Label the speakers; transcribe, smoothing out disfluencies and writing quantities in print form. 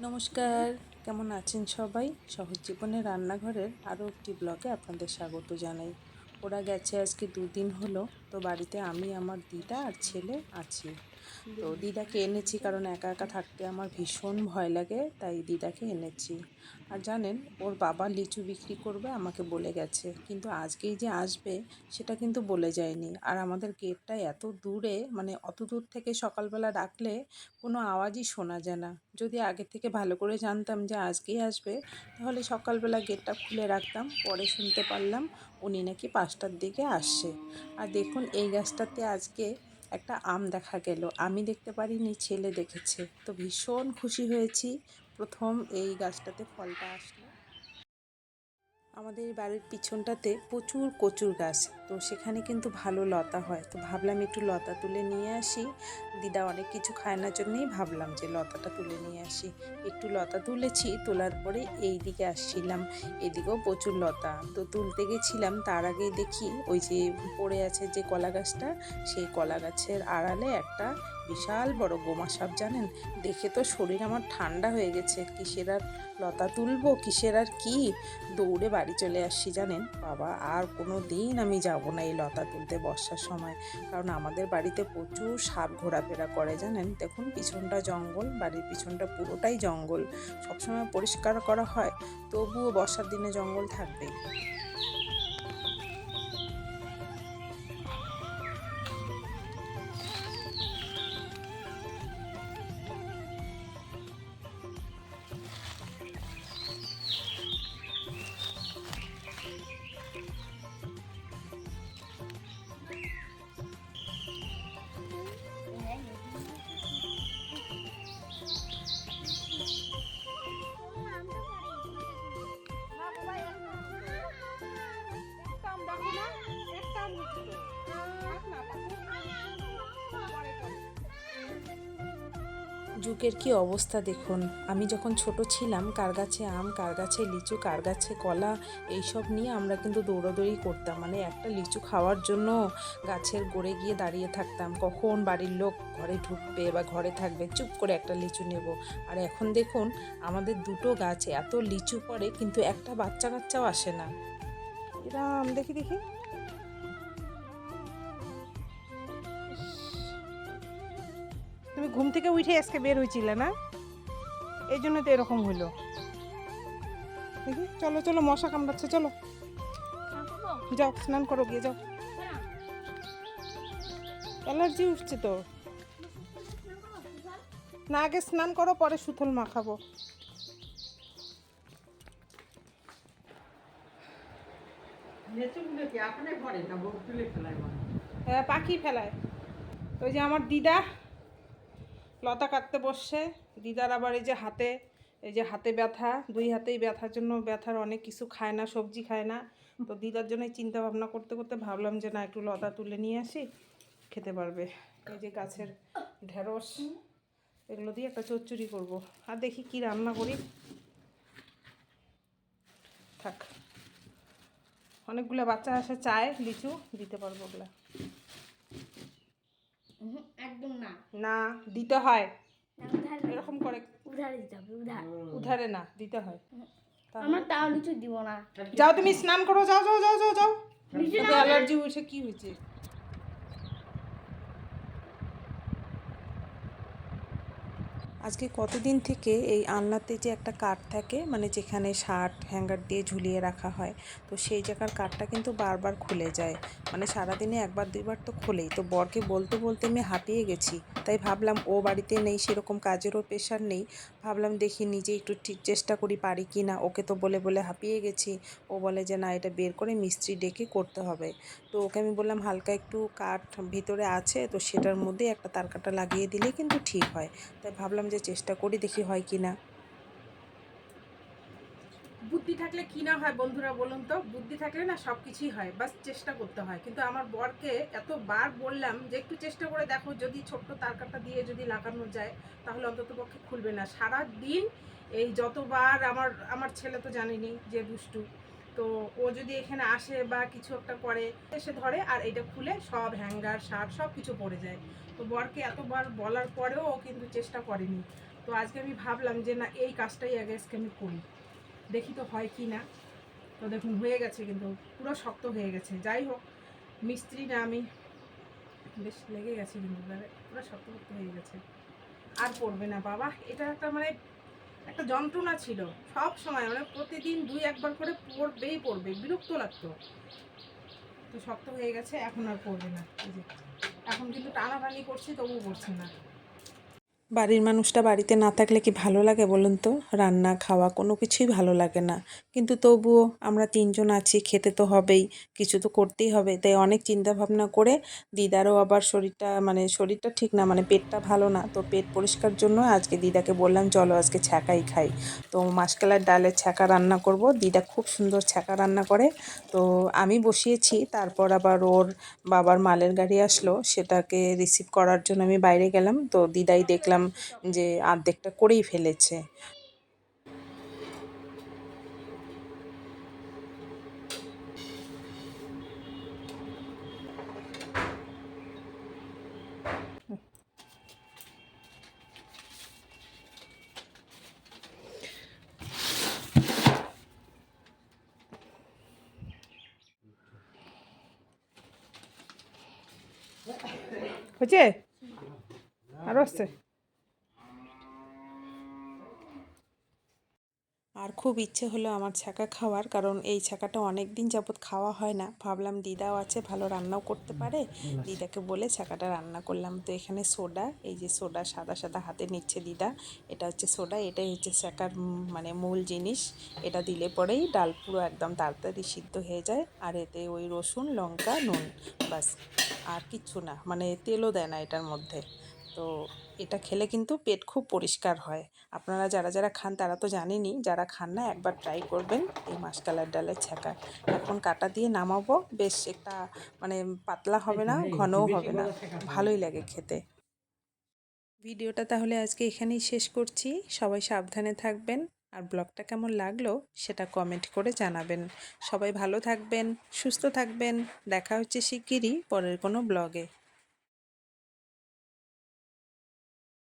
Speaker 1: নমস্কার, কেমন আছেন সবাই? সহজ জীবনের রান্নাঘরের আরও একটি ব্লগে আপনাদের স্বাগত জানাই। ওরা গেছে আজকে 2 দিন হলো, তো বাড়িতে আমি, আমার দিদা আর ছেলে আছি। তো দিদাকে এনেছি কারণ একা একা থাকতে আমার ভীষণ ভয় লাগে, তাই দিদাকে এনেছি। আর জানেন, ওর বাবা লিচু বিক্রি করবে আমাকে বলে গেছে, কিন্তু আজকেই যে আসবে সেটা কিন্তু বলে যায়নি। আর আমাদের গেটটা এত দূরে, মানে অত দূর থেকে সকালবেলা ডাকলে কোনো আওয়াজই শোনা যায় না। যদি আগে থেকে ভালো করে জানতাম যে আজকেই আসবে, তাহলে সকালবেলা গেটটা খুলে রাখতাম, পরে শুনতে পারলাম উনি নাকি 5টার দিকে আসছে। আর দেখুন, এই গাছটাতে আজকে একটা আম দেখা গেল, আমি দেখতে পারিনি, ছেলে দেখেছে। তো ভীষণ খুশি হয়েছি প্রথম এই গাছটাতে ফলটা আসলো। আমাদের বাড়ির পিছনটাতে প্রচুর কচুর গাছ, তো সেখানে কিন্তু ভালো লতা হয়। তো ভাবলাম একটু লতা তুলে নিয়ে আসি। দিদা অনেক কিছু খায় না, জন্যেই ভাবলাম যে লতাটা তুলে নিয়ে আসি। একটু লতা তুলেছি, তোলার পরে এই দিকে আসছিলাম, এদিকেও প্রচুর লতা। তো তুলতে গেছিলাম, তার আগেই দেখি ওই যে পড়ে আছে যে কলা গাছটা, সেই কলা গাছের আড়ালে একটা বিশাল বড় গোমা সাপ। জানেন, দেখে তো শরীর আমার ঠান্ডা হয়ে গেছে। কিসের আর লতা তুলবো, কিসের আর কি, দৌড়ে বাড়ি চলে আসছি। জানেন বাবা, আর কোনো দিন আমি যাব না এই লতা তুলতে বর্ষার সময়, কারণ আমাদের বাড়িতে প্রচুর সাপ ঘোরাফেরা করে। জানেন, দেখুন পিছনটা জঙ্গল, বাড়ির পিছনটা পুরোটাই জঙ্গল, সবসময় পরিষ্কার করা হয়, তবুও বর্ষার দিনে জঙ্গল থাকবেই। যুগের কি অবস্থা দেখুন। আমি যখন ছোট ছিলাম, কার গাছে আম, কার গাছে লিচু, কার গাছে কলা, এইসব নিয়ে আমরা কিন্তু দৌড়াদৌড়ি করতাম। মানে একটা লিচু খাওয়ার জন্য গাছের গোড়ে গিয়ে দাঁড়িয়ে থাকতাম, কখন বাড়ির লোক ঘরে ঢুকবে বা ঘরে থাকবে, চুপ করে একটা লিচু নেব। আর এখন দেখুন, আমাদের দুটো গাছে এত লিচু পড়ে, কিন্তু একটা বাচ্চা কাচ্চাও আসে না। এরা আম দেখি দেখি, তুমি ঘুম থেকে উঠে আজকে বের হয়েছিলে না, এই জন্য তো এরকম হইলো। দেখি, চলো চলো, মশা কামড়াচ্ছে, চলো যাও স্নান করো, গিয়ে যাও, অ্যালার্জি উঠছে তো। না, আগে স্নান করো, পরে সুথল মাখাবো। হ্যাঁ, পাখি ফেলায়। ওই যে আমার দিদা লতা কাটতে বসছে। দিদার আবার এই যে হাতে ব্যথা, 2 হাতেই ব্যথার জন্য, ব্যথার অনেক কিছু খায় না, সবজি খায় না। তো দিদার জন্য চিন্তা ভাবনা করতে করতে ভাবলাম যে না, একটু লতা তুলে নিয়ে আসি, খেতে পারবে। এই যে গাছের ঢেঁড়স, এগুলো দিয়ে একটা চচ্চড়ি করব। আর দেখি কি রান্না করি, থাক। অনেকগুলো বাচ্চা আসে, চায় লিচু, দিতে পারবো ওগুলা।
Speaker 2: একদম না,
Speaker 1: না, দিতে হয়
Speaker 2: এরকম করে উধারে দিতে হবে,
Speaker 1: উধারে না, দিতে হয়।
Speaker 2: আমার তাও লিচু দিব না।
Speaker 1: যাও, তুমি স্নান করো, যাও যাও যাও যাও যাও। অ্যালার্জি উঠে কি হয়েছে? আজকে কতদিন থেকে এই আলনাতে যে একটা কাঠ থাকে, মানে যেখানে শার্ট হ্যাঙ্গার দিয়ে ঝুলিয়ে রাখা হয়, তো সেই জায়গার কাঠটা কিন্তু বারবার খুলে যায়। মানে সারাদিনে 1-2বার তো খোলেই। তো বরকে বলতে বলতে আমি হাঁপিয়ে গেছি, তাই ভাবলাম ও বাড়িতে নেই, সেরকম কাজেরও প্রেশার নেই, ভাবলাম দেখি নিজে একটু ঠিক চেষ্টা করি পারি কি না। ওকে তো বলে বলে হাঁপিয়ে গেছি। ও বলে যে না, এটা বের করে মিস্ত্রি ডেকে করতে হবে। তো ওকে আমি বললাম হালকা একটু কাঠ ভিতরে আছে, তো সেটার মধ্যে একটা তারকাটা লাগিয়ে দিলেই কিন্তু ঠিক হয়। তাই ভাবলাম যে চেষ্টা করি, দেখি হয় কি না। বুদ্ধি থাকলে কি না হয় বন্ধুরা, বলুন তো? বুদ্ধি থাকলে না সব কিছুই হয়, বাস চেষ্টা করতে হয়। কিন্তু আমার বরকে এতবার বললাম যে একটু চেষ্টা করে দেখো, যদি ছোট্ট তারকাটা দিয়ে যদি লাগানো যায়, তাহলে অন্তত পক্ষে খুলবে না। সারা দিন এই যতবার আমার আমার ছেলে তো জানেনি যে দুষ্টু, তো ও যদি এখানে আসে বা কিছু একটা করে, এসে ধরে আর এটা খুলে সব হ্যাঙ্গার শার্ট সব কিছু পড়ে যায়। তো বরকে এতবার বলার পরেও ও কিন্তু চেষ্টা করেনি। তো তো আজকে আমি ভাবলাম যে না এই কাজটাই আগে আজকে আমি করি, দেখি তো হয় কি না। তো দেখুন হয়ে গেছে, কিন্তু পুরো শক্ত হয়ে গেছে। যাই হোক, মিস্ত্রি না আমি, বেশ লেগে গেছে, কিন্তু পুরো শক্ত শক্ত হয়ে গেছে। আর পড়বে না বাবা, এটা একটা মানে একটা যন্ত্রণা ছিল। সব সময় মানে প্রতিদিন 2-1 বার করে পড়বে, বিরক্ত লাগতো। তো শক্ত হয়ে গেছে, এখন আর পড়বে না। এই যে এখন কিন্তু টানাটানি করছি, তবুও পড়ছে না। বাড়ির মানুষটা বাড়িতে না থাকলে কি ভালো লাগে বলুন তো? রান্না খাওয়া কোনো কিছুই ভালো লাগে না। কিন্তু তবুও আমরা 3জন আছি, খেতে তো হবেই, কিছু তো করতেই হবে। তাই অনেক চিন্তা ভাবনা করে দিদারও আবার শরীরটা ঠিক না, মানে পেটটা ভালো না। তো পেট পরিষ্কার জন্য আজকে দিদাকে বললাম চলো আজকে ছ্যাঁকাই খাই। তো মাসকলাইয়ের ডালের ছ্যাঁকা রান্না করব। দিদা খুব সুন্দর ছ্যাঁকা রান্না করে। তো আমি বসিয়েছি, তারপর আবার ওর বাবার মালের গাড়ি আসলো, সেটাকে রিসিভ করার জন্য আমি বাইরে গেলাম। তো দিদাই দেখলাম যে অর্ধেকটা করেই ফেলেছে। হয়েছে? আরো আসছে? আর খুব ইচ্ছে হলো আমার ছ্যাঁকা খাওয়ার, কারণ এই ছ্যাঁকাটা অনেক দিন যাবৎ খাওয়া হয় না। ভাবলাম দিদাও আছে, ভালো রান্নাও করতে পারে, দিদাকে বলে ছ্যাঁকাটা রান্না করলাম। তো এখানে সোডা, এই যে সোডা সাদা সাদা হাতে নিচ্ছে দিদা, এটা হচ্ছে সোডা, এটাই হচ্ছে ছ্যাঁকার মানে মূল জিনিস। এটা দিলে পরেই ডাল পুরো একদম তাড়াতাড়ি সিদ্ধ হয়ে যায়। আর এতে ওই রসুন লঙ্কা নুন, বাস, আর কিচ্ছু না, মানে তেলও দেয় না এটার মধ্যে। তো এটা খেলে কিন্তু পেট খুব পরিষ্কার হয়। আপনারা যারা যারা খান তারা তো জানেনই, যারা খান না একবার ট্রাই করবেন এই মাসকলাইয়ের ডালের ছ্যাঁকা। এখন কাটা দিয়ে নামাবো, বেশ একটা মানে পাতলা হবে না, ঘনও হবে না, ভালোই লাগে খেতে। ভিডিওটা তাহলে আজকে এখানেই শেষ করছি। সবাই সাবধানে থাকবেন, আর ব্লগটা কেমন লাগলো সেটা কমেন্ট করে জানাবেন। সবাই ভালো থাকবেন, সুস্থ থাকবেন। দেখা হচ্ছে শিগগিরই পরের কোনো ব্লগে।